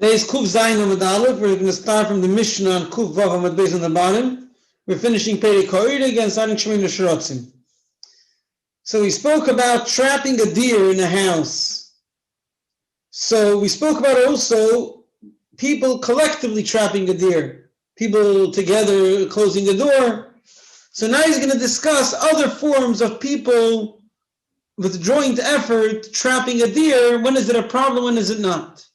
Today's Kuf Zayin Amud Aleph. We're going to start from the Mishnah on Kuf Vav Amud Beis on the bottom. We're finishing Perek Ha'oireg and starting Shemini Shrotzim. So we spoke about trapping a deer in a house. So we spoke about also people collectively trapping a deer. People together closing the door. So now he's going to discuss other forms of people with joint effort trapping a deer. When is it a problem? When is it not?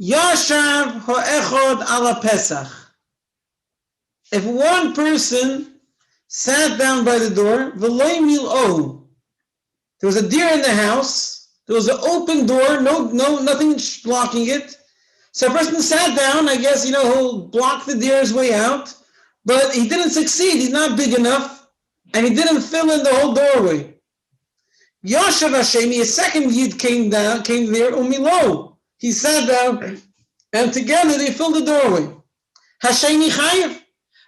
Yashav ha'echod ala Pesach. If one person sat down by the door, v'loy mil'o, there was a deer in the house, there was an open door, nothing blocking it. So a person sat down, I guess, he'll block the deer's way out, but he didn't succeed, he's not big enough, and he didn't fill in the whole doorway. Yashav Hashemi, a second yid came there, umilo. He sat down, and together they filled the doorway. Hasheni chayiv.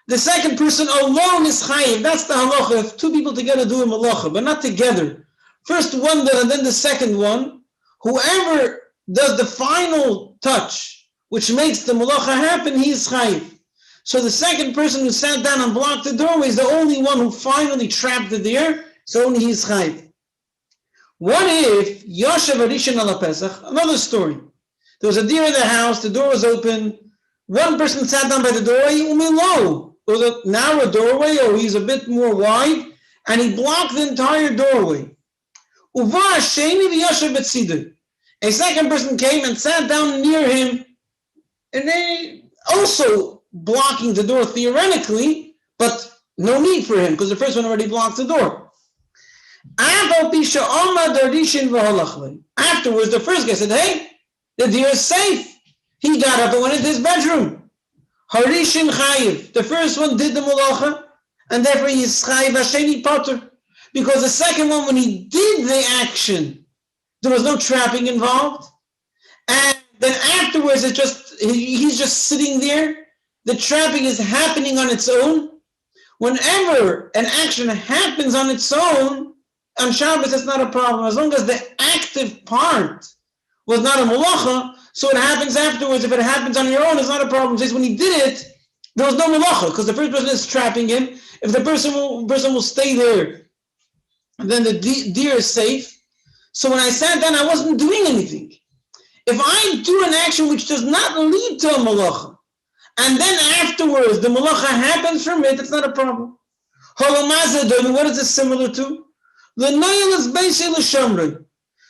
The second person alone is chayiv. That's the halacha. If two people together do a malacha, but not together. First one and then the second one. Whoever does the final touch, which makes the malacha happen, he is chayiv. So the second person who sat down and blocked the doorway is the only one who finally trapped the deer, so only he is chayiv. What if Yashav Arishan ala Pesach? Another story. There was a deer in the house, the door was open, one person sat down by the doorway, umilo. It was a narrow doorway, or he's a bit more wide, and he blocked the entire doorway. A second person came and sat down near him, and they also blocking the door theoretically, but no need for him, because the first one already blocked the door. Afterwards, the first guy said, hey, the deer is safe. He got up and went into his bedroom. Harishin chayiv. The first one did the malacha, and therefore he is chayiv hasheni potter. Because the second one, when he did the action, there was no trapping involved. And then afterwards, he's just sitting there. The trapping is happening on its own. Whenever an action happens on its own, on Shabbos, that's not a problem. As long as the active part was not a malacha, so it happens afterwards. If it happens on your own, it's not a problem. It says when he did it, there was no malacha, because the first person is trapping him. If the person will stay there, then the deer is safe. So when I sat down, I wasn't doing anything. If I do an action which does not lead to a malacha, and then afterwards the malacha happens from it, it's not a problem. What is this similar to? The nail is basically shamri.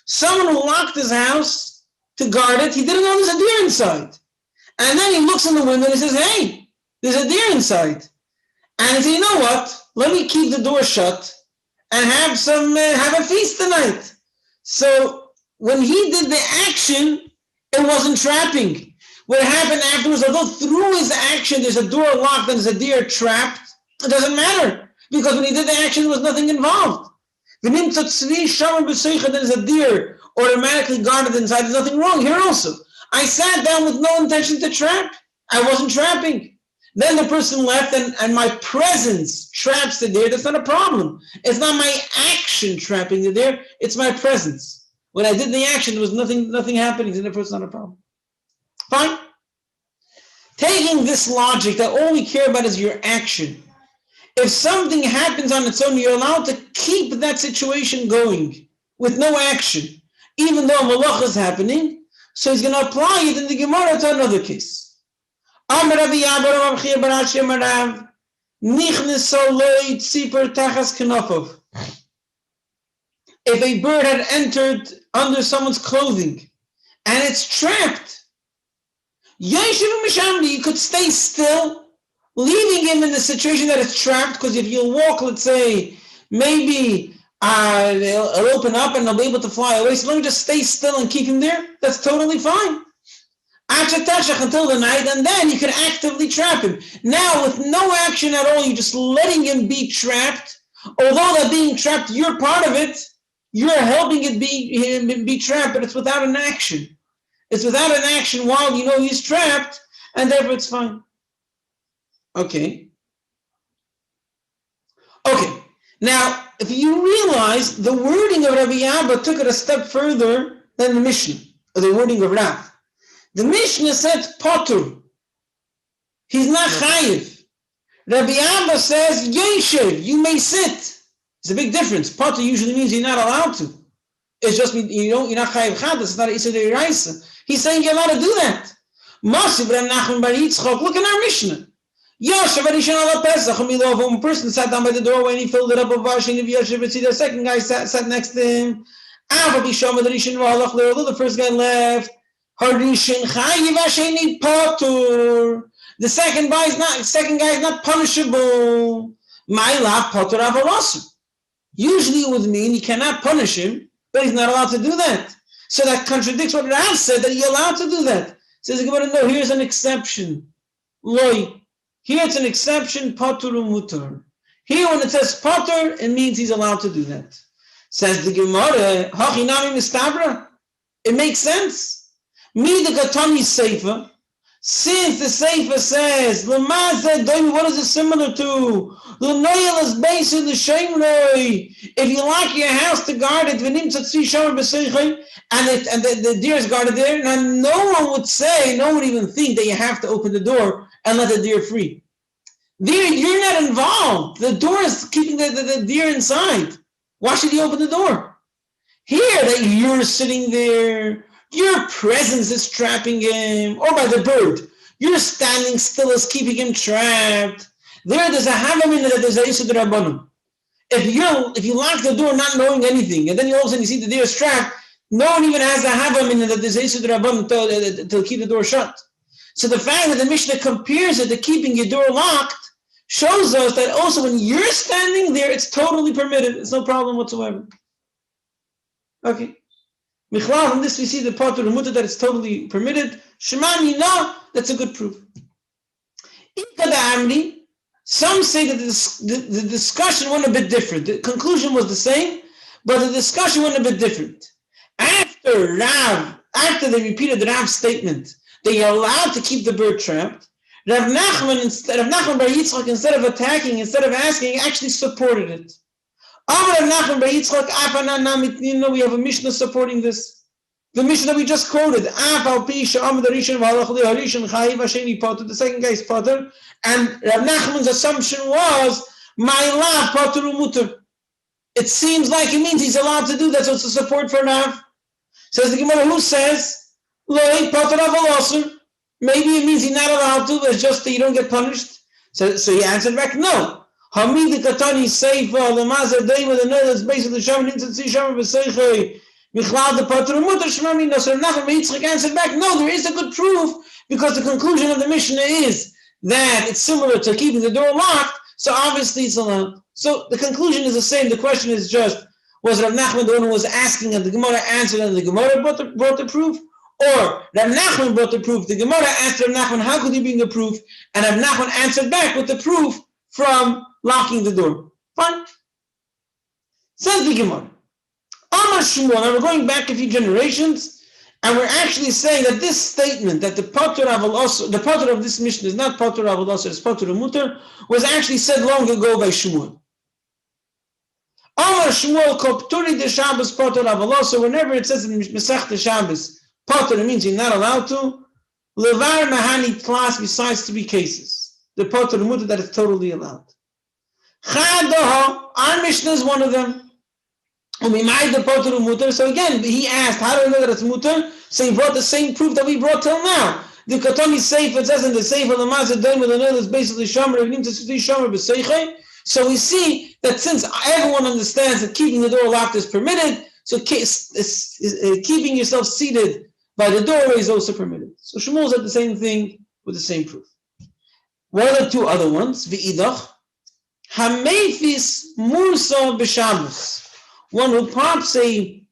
Someone who locked his house to guard it, he didn't know there's a deer inside. And then he looks in the window and he says, hey, there's a deer inside. And he says, you know what? Let me keep the door shut and have a feast tonight. So when he did the action, it wasn't trapping. What happened afterwards, although through his action there's a door locked and there's a deer trapped, it doesn't matter. Because when he did the action, there was nothing involved. Then there's a deer automatically guarded inside. There's nothing wrong here also. I sat down with no intention to trap. I wasn't trapping. Then the person left and my presence traps the deer. That's not a problem. It's not my action trapping the deer. It's my presence. When I did the action, there was nothing happening. So therefore it's not a problem. Fine. Taking this logic that all we care about is your action. If something happens on its own, you're allowed to keep that situation going with no action, even though malacha is happening. So he's going to apply it in the Gemara to another case. If a bird had entered under someone's clothing and it's trapped, you could stay still, leaving him in the situation that it's trapped, because if you'll walk, let's say, maybe it'll open up and they'll be able to fly away. So let me just stay still and keep him there. That's totally fine. Until the night, and then you can actively trap him. Now, with no action at all, you're just letting him be trapped. Although that being trapped, you're part of it. You're helping it be trapped, but it's without an action. It's without an action while you know he's trapped, and therefore it's fine. Okay. Now, if you realize the wording of Rabbi Abba took it a step further than the Mishnah, or the wording of Rav. The Mishnah said Potter. He's not chayiv. Rabbi Abba says Yeshiv, you may sit. It's a big difference. Potter usually means you're not allowed to. It's just you're not chayiv chadas. It's not an issur deraisa. He's saying you're allowed to do that. Masiv Reb Nachman bar Yitzchok. Look in our Mishnah. Yoshev Arishan ala Pesach. One person sat down by the doorway and he filled it up with vash. And if Yoshev see the second guy sat next to him. The first guy left. Harishan chayiv hasheni potur. The second guy is not punishable. My love potur avarasu. Usually it would mean you cannot punish him, but he's not allowed to do that. So that contradicts what Rav said, that you're allowed to do that. Says the Gemara, no, here's an exception. Loi. Here it's an exception, potur umutar. Here when it says potur, it means he's allowed to do that. Says the Gemara, hachinami mistabra. It makes sense. Mi the katani seifa. Since the Sefer says, what is it similar to? If you like your house to guard it, and the deer is guarded there, now no one would even think that you have to open the door and let the deer free. There, you're not involved. The door is keeping the deer inside. Why should you open the door? Here, that you're sitting there, your presence is trapping him, or by the bird. You're standing still is keeping him trapped. There's a havamina that there's a issur d'rabbanan. If you lock the door not knowing anything, and then you all of a sudden you see the deer is trapped, no one even has a havamina that there's a issur d'rabbanan to keep the door shut. So the fact that the Mishnah compares it to keeping your door locked shows us that also when you're standing there, it's totally permitted. It's no problem whatsoever. Okay. Michlal, from this we see the potur umutar that it's totally permitted. Shemani, no, that's a good proof. Some say that the discussion went a bit different. The conclusion was the same, but the discussion went a bit different. After they repeated Rav's statement, they are allowed to keep the bird trapped. Rav Nachman bar Yitzchak, instead of attacking, instead of asking, actually supported it. Rav Nachman bar Yitzchak, we have a Mishnah supporting this. The Mishnah we just quoted, the second guy is potter, and Rav Nachman's assumption was, my love, potter umutar. It seems like it means he's allowed to do that, so it's a support for Rav. Says the Gemara, who says, Loi, potter avalosur? Maybe it means he's not allowed to, it's just that you don't get punished. So he answered back, no. Hamid katani seifa, the mazar deva, the no, that's basically shaman into the shaman v'seichei. Michlal the potter umutar shmami no. So Nachman bar Yitzchak answered back, no, there is a good proof, because the conclusion of the Mishnah is that it's similar to keeping the door locked, so obviously it's allowed. So the conclusion is the same. The question is just, was Rav Nachman the one who was asking and the Gemara answered and the Gemara brought the proof? Or Rav Nachman brought the proof. The Gemara asked Rav Nachman, how could he bring the proof? And Rav Nachman answered back with the proof from locking the door. Fine. Says the Gemara. Amar Shmuel, now we're going back a few generations, and we're actually saying that this statement, that the potter of this Mishnah is not potter aval, it's potter umutar, was actually said long ago by Shmuel. Amar Shmuel kopturi de Shabbos potter aval, so whenever it says in Masechta Shabbos, potter, it means you're not allowed to. Levar mahani class besides 3 cases. The potter umutar that is totally allowed. Chadaha, our Mishnah is one of them. So again, he asked, how do I know that it's mutar? So he brought the same proof that we brought till now. The Katani Sefer, it says in the Sefer, the Mazah Daim with the Nil is basically Shomer, so we see that since everyone understands that keeping the door locked is permitted, so keeping yourself seated by the doorway is also permitted. So Shmuel said the same thing with the same proof. What are the 2 other ones? V'idach, Hamefis Mursa B'Shabbos. One who pops a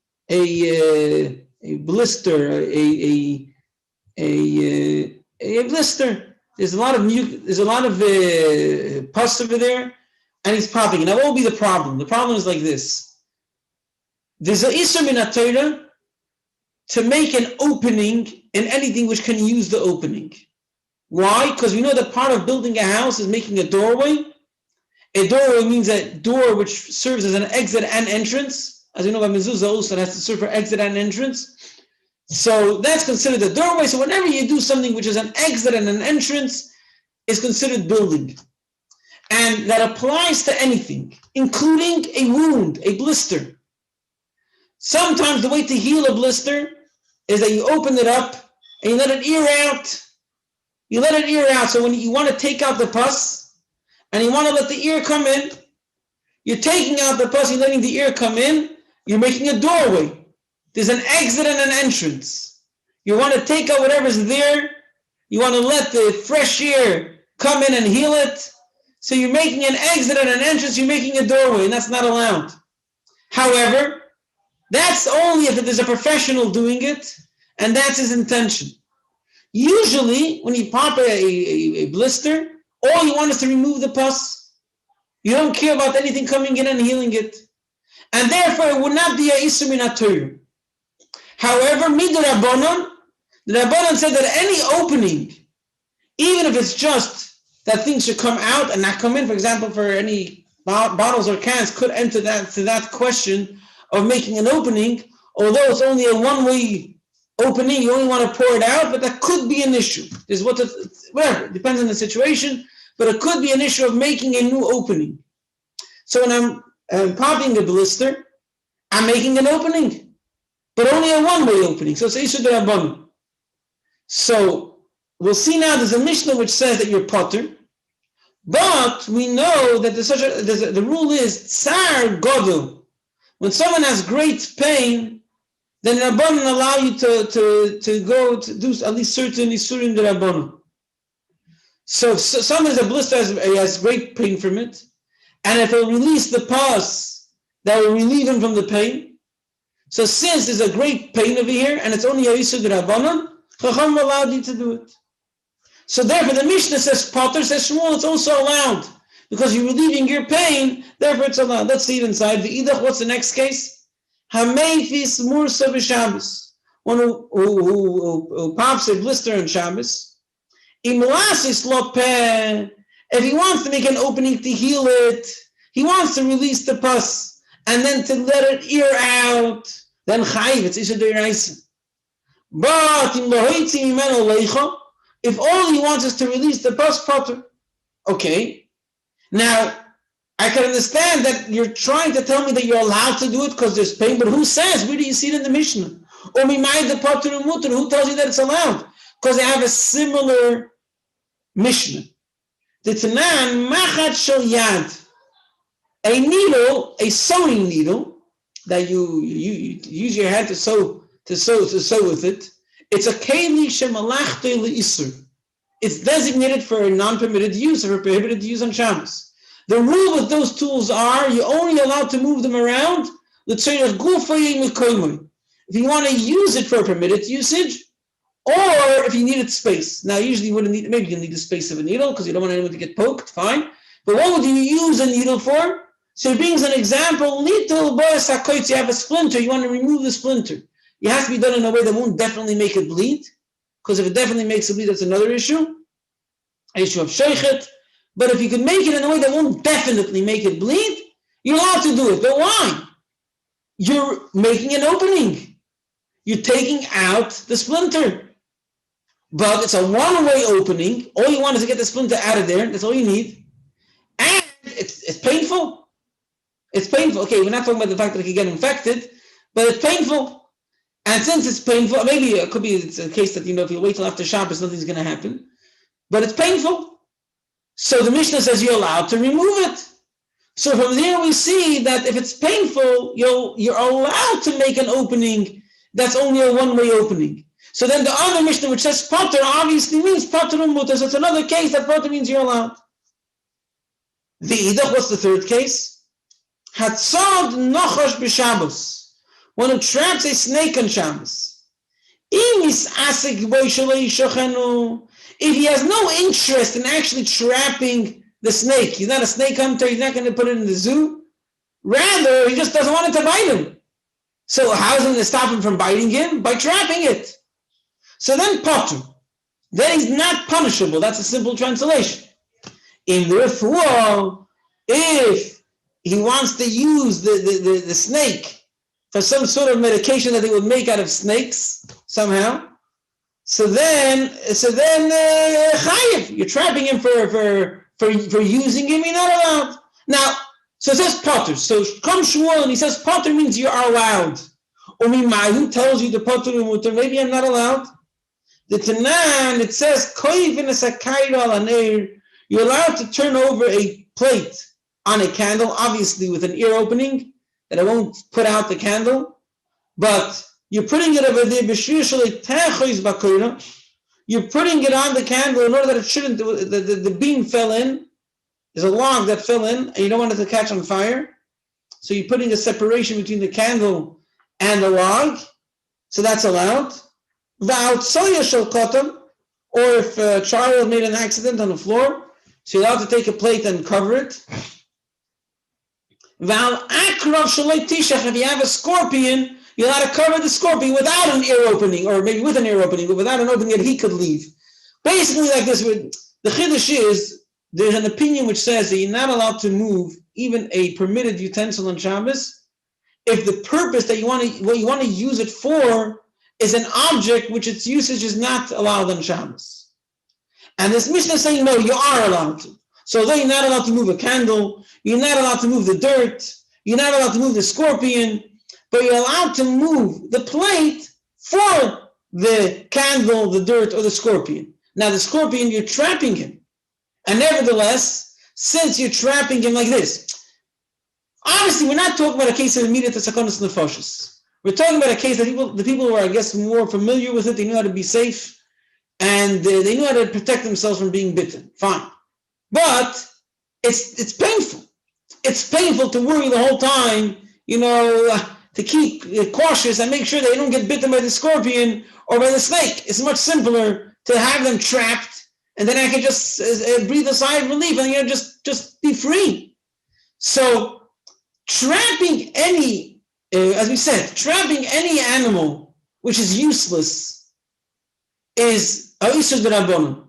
blister, a blister. There's a lot of pus over there, and he's popping. Now, what will be the problem? The problem is like this: there's an issur min haTorah to make an opening in anything which can use the opening. Why? Because we know that part of building a house is making a doorway, A doorway means a door which serves as an exit and entrance. As you know, by mezuzah also has to serve for exit and entrance. So that's considered a doorway. So whenever you do something which is an exit and an entrance, is considered building. And that applies to anything, including a wound, a blister. Sometimes the way to heal a blister is that you open it up and you let it ear out. You let it ear out. So when you want to take out the pus and you want to let the ear come in, you're taking out the pus, you're letting the ear come in, you're making a doorway. There's an exit and an entrance. You want to take out whatever's there. You want to let the fresh air come in and heal it. So you're making an exit and an entrance, you're making a doorway, and that's not allowed. However, that's only if there's a professional doing it, and that's his intention. Usually, when you pop a blister, all you want is to remove the pus. You don't care about anything coming in and healing it. And therefore, it would not be a Isur min HaTorah. However, Midrabanan, the Rabbanan said that any opening, even if it's just that things should come out and not come in, for example, for any bottles or cans, could enter that question of making an opening, although it's only a one-way opening, you only want to pour it out, but that could be an issue. Whatever, it depends on the situation, but it could be an issue of making a new opening. So when I'm popping a blister, I'm making an opening, but only a one-way opening. So it's Isur D'Rabbanan. So we'll see now there's a Mishnah which says that you're potter, but we know that the rule is Tsar Godel. When someone has great pain, then Rabbanan allow you to go to do at least certain Isurim D'Rabbanan. So if someone has a blister, has great pain from it, and if he'll release the pus, that will relieve him from the pain. So since there's a great pain over here, and it's only a Isur D'Rabbanan, Chacham allowed you to do it. So therefore the Mishnah says Potter, says Shmuel, it's also allowed. Because you're relieving your pain, therefore it's allowed. Let's see it inside. V'idach, what's the next case? Hameifis Mursa b'Shabbos. One who pops a blister on Shabbos. Imlasis lopeh. If he wants to make an opening to heal it, he wants to release the pus, and then to let it ear out, then chayiv, it's Isur D'Oraisa. But if all he wants is to release the pus, potter. Okay. Now, I can understand that you're trying to tell me that you're allowed to do it because there's pain, but who says? Where do you see it in the Mishnah? Or the potter and mutter, who tells you that it's allowed? Because they have a similar Mishnah. The Tanan, machat shel yad. A needle, a sewing needle, that you use your hand to sew with it. It's a keli shemalachte leisur. It's designated for a non-permitted use or a prohibited use on Shabbos. The rule with those tools are you're only allowed to move them around. If you want to use it for a permitted usage, or if you needed space. Now, usually you wouldn't need, maybe you need the space of a needle because you don't want anyone to get poked, fine. But what would you use a needle for? So he brings an example, little boys, you have a splinter, you want to remove the splinter. It has to be done in a way that won't definitely make it bleed, because if it definitely makes it bleed, that's another issue of sheichet. But if you can make it in a way that won't definitely make it bleed, you're allowed to do it. But why? You're making an opening. You're taking out the splinter. But it's a one-way opening. All you want is to get the splinter out of there. That's all you need. And it's painful. It's painful. Okay, we're not talking about the fact that it can get infected, but it's painful. And since it's painful, maybe it could be it's a case that, if you wait till after Shabbos, nothing's going to happen. But it's painful. So the Mishnah says you're allowed to remove it. So from there we see that if it's painful, you're allowed to make an opening that's only a one-way opening. So then the other Mishnah, which says potter, obviously means potter and mutter. So it's another case that potter means you're allowed. What's the third case? Hatzad nochosh b'Shabbos. One who traps a snake on Shabbos. If he has no interest in actually trapping the snake, he's not a snake hunter, he's not going to put it in the zoo. Rather, he just doesn't want it to bite him. So how is it going to stop him from biting him? By trapping it. So then potter. Then he's not punishable. That's a simple translation. In the refuah, if he wants to use the snake for some sort of medication that they would make out of snakes somehow, so then chayiv, you're trapping him for using him, you're not allowed. Now, so it says potter. So come Shmuel and he says potter means you are allowed. Who tells you the potter and mutter? Maybe I'm not allowed. The Tanan, it says you're allowed to turn over a plate on a candle, obviously with an ear opening, that it won't put out the candle, but you're putting it over there, you're putting it on the candle in order that it shouldn't, the beam fell in, there's a log that fell in, and you don't want it to catch on fire, so you're putting a separation between the candle and the log, so that's allowed. Or if a child made an accident on the floor, so you're allowed to take a plate and cover it. If you have a scorpion, you're allowed to cover the scorpion without an ear opening, or maybe with an ear opening, but without an opening that he could leave. Basically like this, the chiddush is, there's an opinion which says that you're not allowed to move even a permitted utensil on Shabbos if the purpose that what you want to use it for is an object which its usage is not allowed on Shabbos. And this Mishnah is saying, no, you are allowed to. So although you're not allowed to move a candle, you're not allowed to move the dirt, you're not allowed to move the scorpion, but you're allowed to move the plate for the candle, the dirt, or the scorpion. Now the scorpion, you're trapping him. And nevertheless, since you're trapping him like this, obviously we're not talking about a case of immediate sakonos nefashos. We're talking about a case that the people who are, I guess, more familiar with it, they knew how to be safe, and they knew how to protect themselves from being bitten. Fine. But it's painful. It's painful to worry the whole time, to keep cautious and make sure they don't get bitten by the scorpion or by the snake. It's much simpler to have them trapped, and then I can just breathe a sigh of relief and just be free. So trapping any, as we said, trapping any animal which is useless is ha'isur d'rabbanan.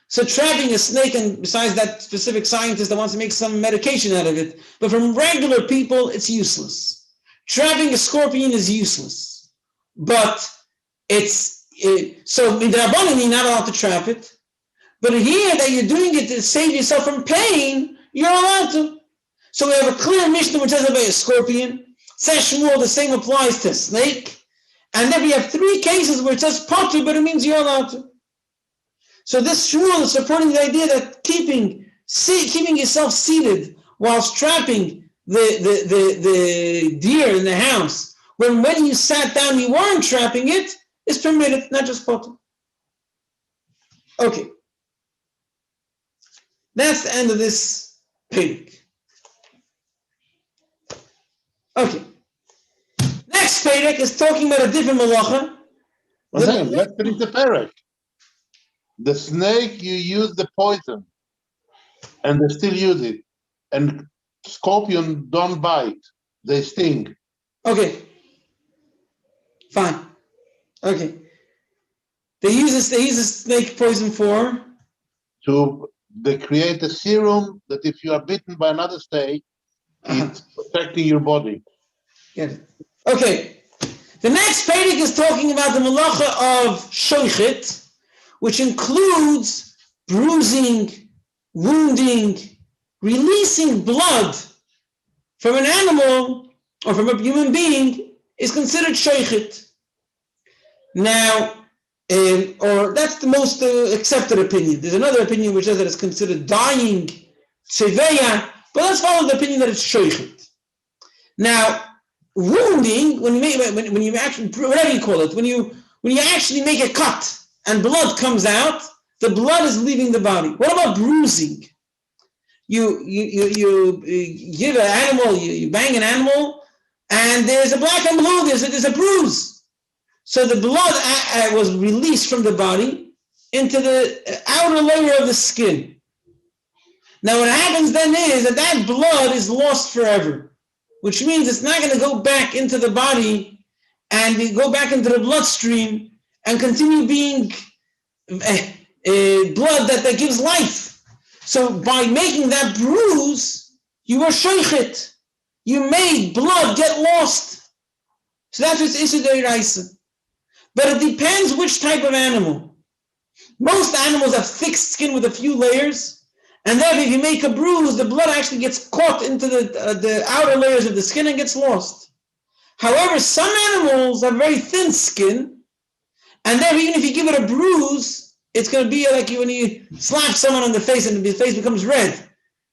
So trapping a snake, and besides that specific scientist that wants to make some medication out of it, but from regular people, it's useless. Trapping a scorpion is useless. But so in d'rabbanan, you're not allowed to trap it. But here that you're doing it to save yourself from pain, you're allowed to. So we have a clear Mishnah which says about a scorpion. Says Shmuel, the same applies to a snake. And then we have 3 cases where it says potter, but it means you're allowed to. So this Shmuel is supporting the idea that keeping yourself seated whilst trapping the deer in the house, when you sat down you weren't trapping it, is permitted, not just potter. Okay. That's the end of this perek. Okay. Next perek is talking about a different malacha. Let's finish the perek. The snake, you use the poison, and they still use it. And scorpion don't bite; they sting. Okay. Fine. Okay. They use a snake poison for? They create a serum that if you are bitten by another snake, it's protecting your body. Get it. Okay. The next perek is talking about the malacha of shoichet, which includes bruising, wounding, releasing blood from an animal or from a human being is considered shoichet. Now, or that's the most accepted opinion. There's another opinion which says that it's considered dying, tseveya, but let's follow the opinion that it's shoichet. Now, wounding, when you actually, whatever you call it, when you actually make a cut and blood comes out, the blood is leaving the body. What about bruising? You give an animal, you bang an animal, and there's a black and blue, there's a bruise. So the blood was released from the body into the outer layer of the skin. Now what happens then is that blood is lost forever, which means it's not going to go back into the body and go back into the bloodstream and continue being blood that gives life. So by making that bruise, You were sheichit. You made blood get lost. So that's what's Issa Deiraisa. But it depends which type of animal. Most animals have thick skin with a few layers, and then if you make a bruise, the blood actually gets caught into the outer layers of the skin and gets lost. However, some animals have very thin skin, and then even if you give it a bruise, it's going to be like when you slap someone on the face and the face becomes red.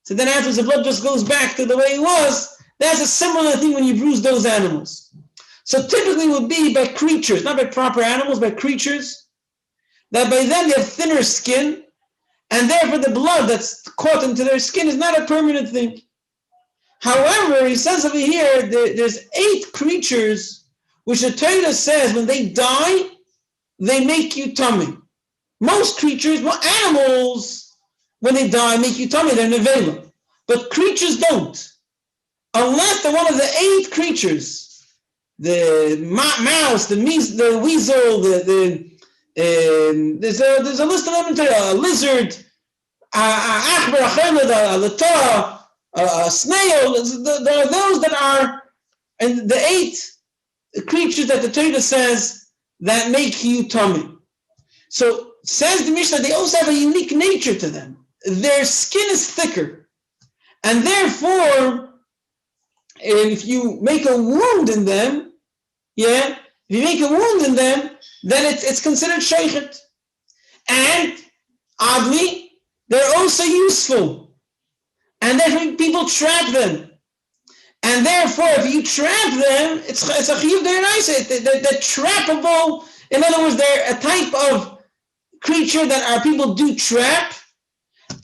So then afterwards the blood just goes back to the way it was. That's a similar thing when you bruise those animals. So typically it would be by creatures, not by proper animals, by creatures, that by then they have thinner skin, and therefore the blood that's caught into their skin is not a permanent thing. However, he says over here, there's 8 creatures which the Torah says when they die, they make you tummy. Most creatures, animals, when they die, make you tummy, they're nevela. But creatures don't. Unless they're one of the 8 creatures. The mouse, the weasel, there's a list of them, a lizard, a snail. There are those that are, and the 8 creatures that the Torah says that make you tummy. So says the Mishnah, they also have a unique nature to them. Their skin is thicker, and therefore, if you make a wound in them, if you make a wound in them, then it's considered sheichet. And oddly, they're also useful. And therefore people trap them. And therefore, if you trap them, it's a chiyuv deiraisa. They're trappable. In other words, they're a type of creature that our people do trap.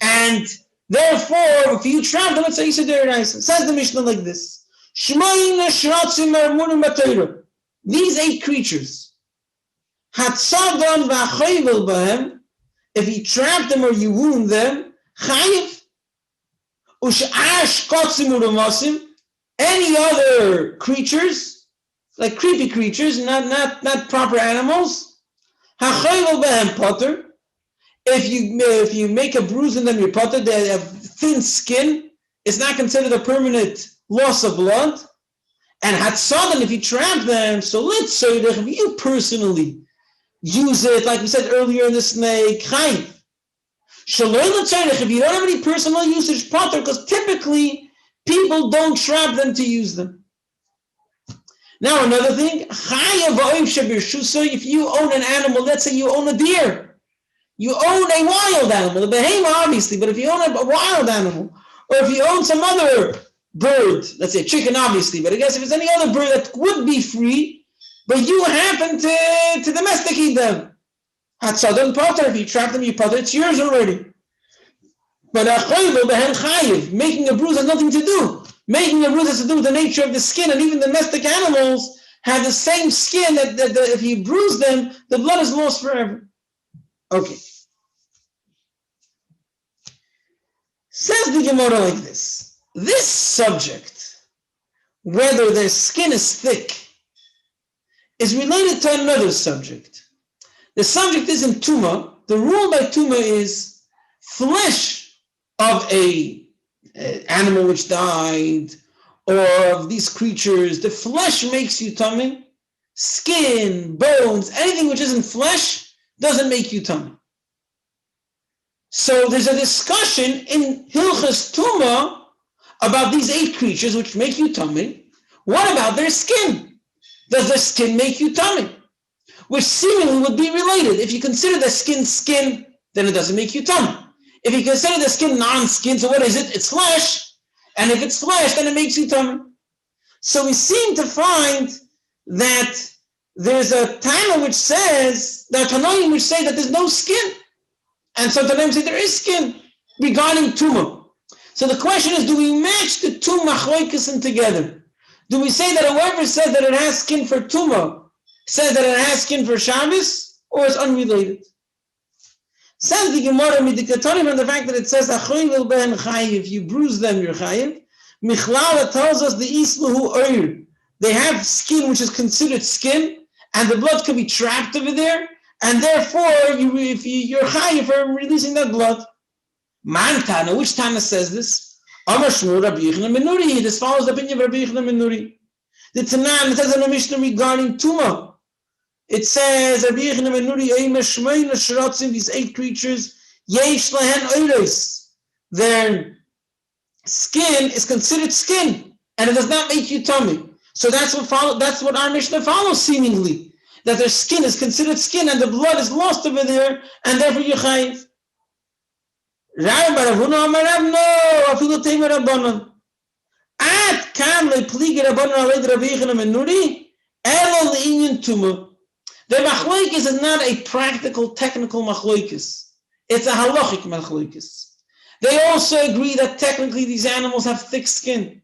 And therefore, if you trap them, it's a yisur deiraisa. Says the Mishnah like this. Shmoyne shratzim mermunim b'Torah. These 8 creatures, Hatzadan v'achayvel b'hem, if you trap them or you wound them, chayiv, u'sh'ash kotzim u'ramasim, any other creatures, like creepy creatures, not proper animals, ha'chayvel b'hem potter, if you make a bruise in them, you're potter, they have thin skin, it's not considered a permanent loss of blood. And Hatzadan, if you trap them, so let's say that if you personally use it, like we said earlier in the snake, chayiv. If you don't have any personal usage, potter, because typically people don't trap them to use them. Now another thing, if you own an animal, let's say you own a deer, you own a wild animal, a behemoth obviously, but if you own a wild animal, or if you own some other bird, let's say chicken obviously, but I guess if it's any other bird that would be free, but you happen to domesticate them, Hatzadan potter, if you trap them, you potter, it's yours already. But making a bruise has nothing to do. Making a bruise has to do with the nature of the skin, and even domestic animals have the same skin that if you bruise them, the blood is lost forever. Okay. Says the Gemara like this. This subject, whether their skin is thick, is related to another subject. The subject isn't Tuma. The rule by Tuma is flesh of a animal which died, or of these creatures. The flesh makes you tummy. Skin, bones, anything which isn't flesh doesn't make you tummy. So there's a discussion in Hilchas Tuma about these 8 creatures which make you tummy. What about their skin? Does their skin make you tummy? Which seemingly would be related. If you consider the skin, then it doesn't make you tummy. If you consider the skin non-skin, so what is it? It's flesh. And if it's flesh, then it makes you tummy. So we seem to find that there's a Tana which says, there are Tanoim which say that there's no skin. And some Tanoim say there is skin regarding Tumah. So the question is, do we match the 2 machloikesim together? Do we say that whoever says that it has skin for Tumah says that it has skin for Shabbos, or is unrelated? Says the Gemara, midikatonim, on the fact that it says, if you bruise them, you're chayiv. Michlala tells us the islahu oir. They have skin which is considered skin, and the blood could be trapped over there, and therefore you're chayiv for releasing that blood. Man Tana, which Tana says this? Amar Shmuel Rabbi Yochanan ben Nuri. This follows the opinion of Rabbi Yochanan ben Nuri. The Tanan, it says in the Mishnah regarding Tuma. It says, Rabbi Yochanan ben Nuri, these 8 creatures, Yesh Lahen Oiros. Their skin is considered skin, and it does not make you tummy. So that's what our Mishnah follows, seemingly. That their skin is considered skin, and the blood is lost over there, and therefore you chayiv. Rav Baravuna Amarav, no, afilu teimer Rabbanon. At kam lepligi Rabbanon aled Rabbi Yochanan ben Nuri, elo le'inyan tumah. The machloikis is not a practical, technical machloikis. It's a halachic machloikis. They also agree that technically these animals have thick skin,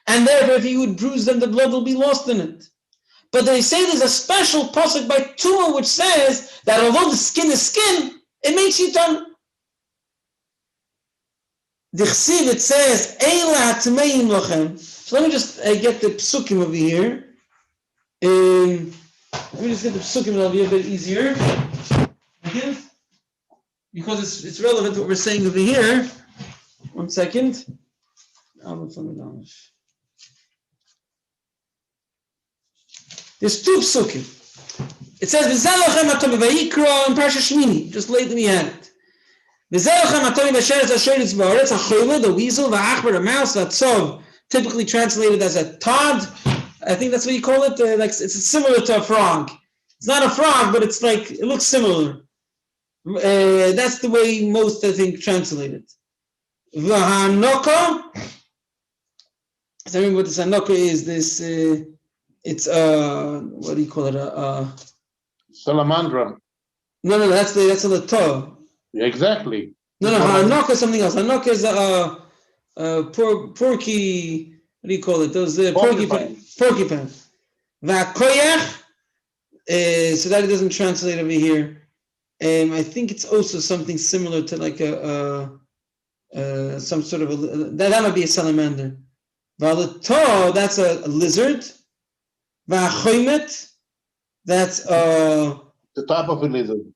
and therefore if you would bruise them, the blood will be lost in it. But they say there's a special pasuk by Tumah which says that although the skin is skin, it makes you tummy. The Chsiv, it says, Eila Tmeim Lachem. So let me just get the psukim over here. Let me just get the psukim, it'll be a bit easier. Because it's relevant to what we're saying over here. 1 second. There's 2 psukim. It says, V'zelachem atom v'yikra in Parsha Shmini. Just lately we had it. V'zelachem atom v'sheretz ha'sheretz ba'aretz ha'choyle, the weasel, v'achber, a mouse, v'atzov, typically translated as a tod. I think that's what you call it. Like it's similar to a frog. It's not a frog, but it's like, it looks similar. That's the way most, I think, translate it. V'hanoko. So I remember what this hanoko is. This, it's what do you call it? Salamandra. No, that's a toe. Yeah, exactly. No, hanoko is something else. Hanoko is porky. What do you call it? Those porcupine. V'akoyach. So that it doesn't translate over here. I think it's also something similar to like some sort of that might be a salamander. V'alato, that's a lizard. V'achoymet, that's the type of a lizard.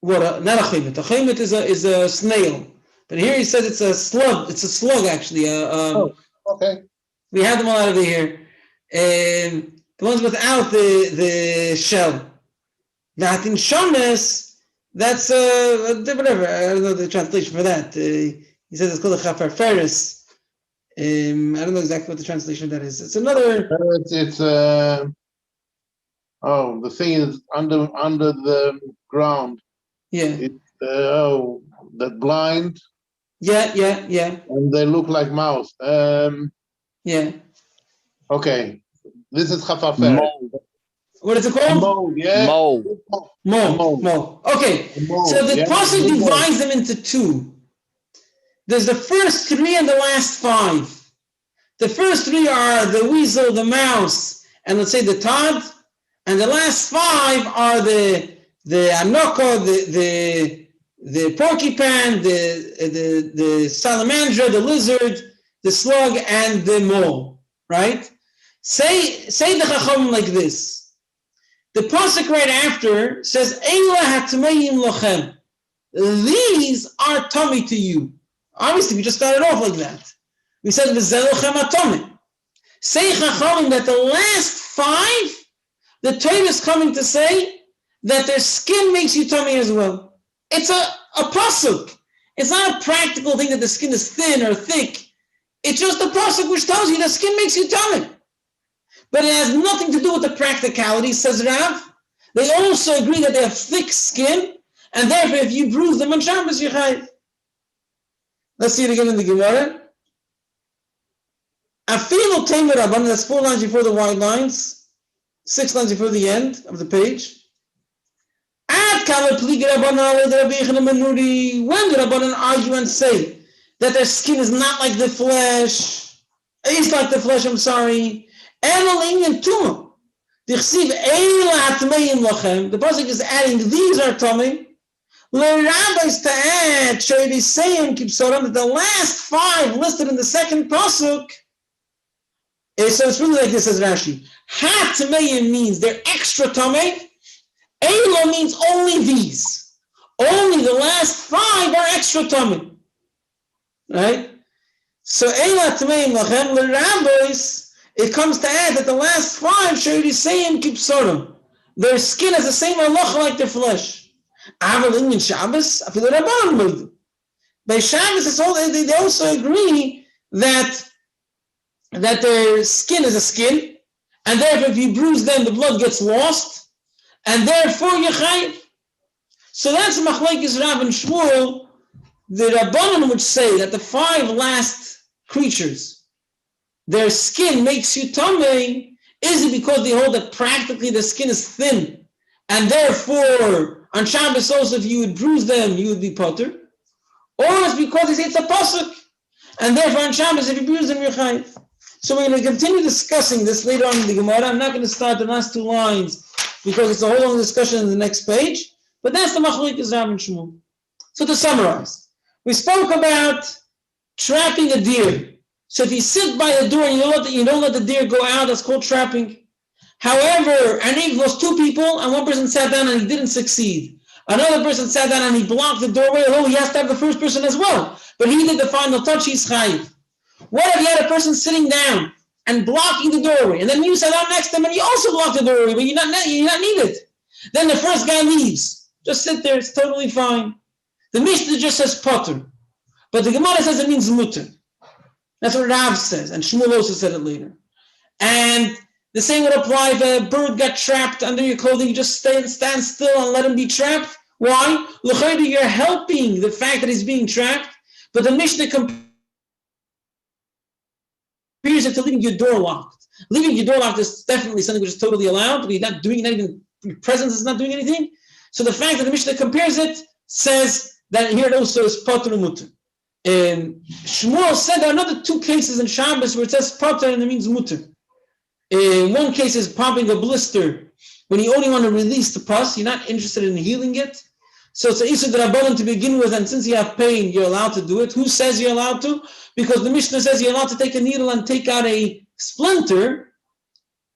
What? Not a choymet. A choymet is a snail. But here he says it's a slug. It's a slug actually. Okay. We have them all out of here. The ones without the shell. That in Shomes, that's whatever. I don't know the translation for that. He says it's called a chafarferis. I don't know exactly what the translation of that is. It's another. It's the thing is under the ground. Yeah. It's that blind. Yeah. And they look like mouse. Yeah. Okay. This is chafarferis. What is it called? Mole, yeah. Mole. Okay. So the pasuk divides them into 2. There's the first 3 and the last 5. The first 3 are the weasel, the mouse, and let's say the tod. And the last 5 are the anoko, the porcupine, the salamandra, the lizard, the slug, and the mole. Right? Say the chacham like this. The pasuk right after says, Eila hatmeim lochem. These are tummy to you. Obviously, we just started off like that. We said, V'zelochem atomim. Say chachamim that the last 5, the Torah is coming to say that their skin makes you tummy as well. It's a pasuk. It's not a practical thing that the skin is thin or thick. It's just a pasuk which tells you that skin makes you tummy. But it has nothing to do with the practicality, says Rav. They also agree that they have thick skin, and therefore if you bruise them on Shabbos, you're chayiv. Let's see it again in the Gemara. Afilu teimer Rabbanan, that's 4 lines before the white lines, 6 lines before the end of the page. When do Rabbanan argue and say that their skin is not like the flesh, it's like the flesh, I'm sorry, the pasuk is adding these are tummy. The rabbis to add that the last 5 listed in the second pasuk. So it's really like this, says Rashi. Ha tmeim means they're extra tummy. Eila means only these. Only the last 5 are extra tummy. Right? So Eila Tmeim Lachem L'Rabbos, it comes to add that the last 5 Sheirisayim Kipsorim. Their skin has the same halacha like their flesh. Aval in Shabbos, Afilu Rabbanan Moedu. By Shabbos, they also agree that their skin is a skin, and therefore if you bruise them, the blood gets lost, and therefore you're chayiv. So that's Machlekes Rav and Shmuel. The Rabbanan would say that the 5 last creatures, their skin makes you tamei. Is it because they hold that practically the skin is thin, and therefore on Shabbos also if you would bruise them, you would be potter? Or it's because they say it's a pasuk, and therefore on Shabbos if you bruise them, you're chayiv. So we're going to continue discussing this later on in the Gemara. I'm not going to start the last 2 lines because it's a whole long discussion in the next page. But that's the Machlekes Rav and Shmuel. So to summarize, we spoke about trapping a deer. So if you sit by a door and you don't let the deer go out, that's called trapping. However, and it was 2 people, and one person sat down and he didn't succeed. Another person sat down and he blocked the doorway. Oh, he has to have the first person as well. But he did the final touch, he's chayiv. What if you had a person sitting down and blocking the doorway, and then you sat down next to him and you also blocked the doorway, but you're not needed? Then the first guy leaves. Just sit there, it's totally fine. The Mishnah just says potter, but the Gemara says it means mutter. That's what Rav says, and Shmuel also said it later. And the same would apply if a bird got trapped under your clothing, you just stand still and let him be trapped. Why? L'chayda, you're helping the fact that he's being trapped, but the Mishnah compares it to leaving your door locked. Leaving your door locked is definitely something which is totally allowed, but you're not doing, not even your presence is not doing anything. So the fact that the Mishnah compares it says that here it also is potter and mutter. Shmuel said there are another 2 cases in Shabbos where it says potter and it means mutter. One case is popping a blister when you only want to release the pus, you're not interested in healing it. So it's an Issa D'Rabbanan to begin with, and since you have pain, you're allowed to do it. Who says you're allowed to? Because the Mishnah says you're allowed to take a needle and take out a splinter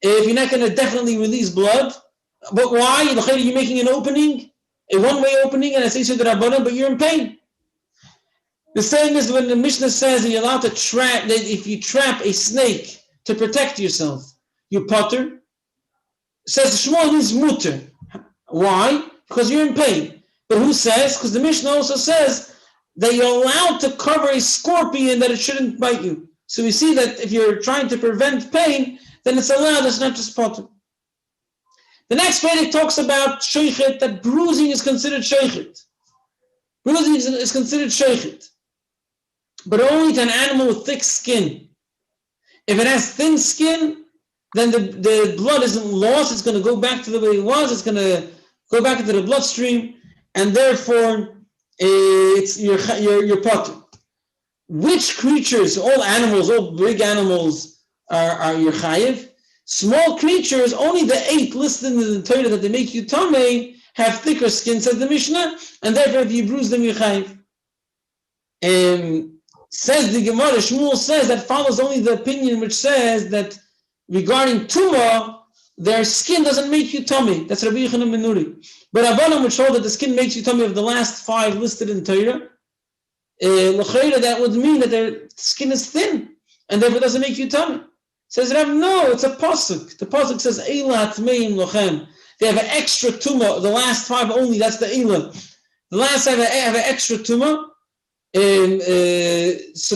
if you're not going to definitely release blood. But why? You're making an opening, a one-way opening, and it's Issa D'Rabbanan, but you're in pain. The same is when the Mishnah says that you're allowed to trap, that if you trap a snake to protect yourself, you potter. Says Shmuel is mutter. Why? Because you're in pain. But who says? Because the Mishnah also says that you're allowed to cover a scorpion that it shouldn't bite you. So we see that if you're trying to prevent pain, then it's allowed, it's not just potter. The next page talks about sheichet, that bruising is considered sheichet. Bruising is considered sheichet, but only to an animal with thick skin. If it has thin skin, then the blood isn't lost, it's going to go back to the way it was, it's going to go back into the bloodstream, and therefore it's your potter. Which creatures, all animals, all big animals are your chayiv? Small creatures, only the 8 listed in the Torah that they make you tamei have thicker skin, says the Mishnah, and therefore if you bruise them, you're chayiv. Says the Gemara, Shmuel says that follows only the opinion which says that regarding tumah, their skin doesn't make you tummy. That's Rabbi Yochanan ben Nuri. But Rabbanan would show that the skin makes you tummy of the last 5 listed in Torah. That would mean that their skin is thin, and therefore doesn't make you tummy. Says Rav, no, it's a pasuk. The pasuk says Eila Tmeim Lochem. They have an extra tumah. The last 5 only. That's the Eila. The last 5 have an extra tumah. So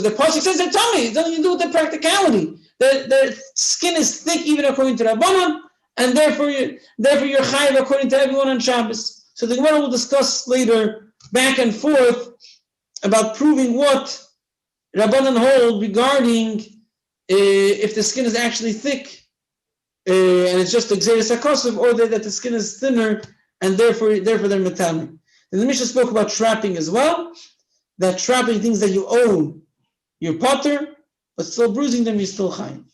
the pasuk says they're tummy. It's nothing to do with the practicality. Their skin is thick even according to Rabbanan, and therefore you're chayiv according to everyone on Shabbos. So the Gemara will discuss later back and forth about proving what Rabbanan hold regarding if the skin is actually thick and it's just exeris hakosov, or that the skin is thinner and therefore they're metamim. And the Mishnah spoke about trapping as well. That trapping things that you own, you're potter, but still bruising them, you're still chayiv.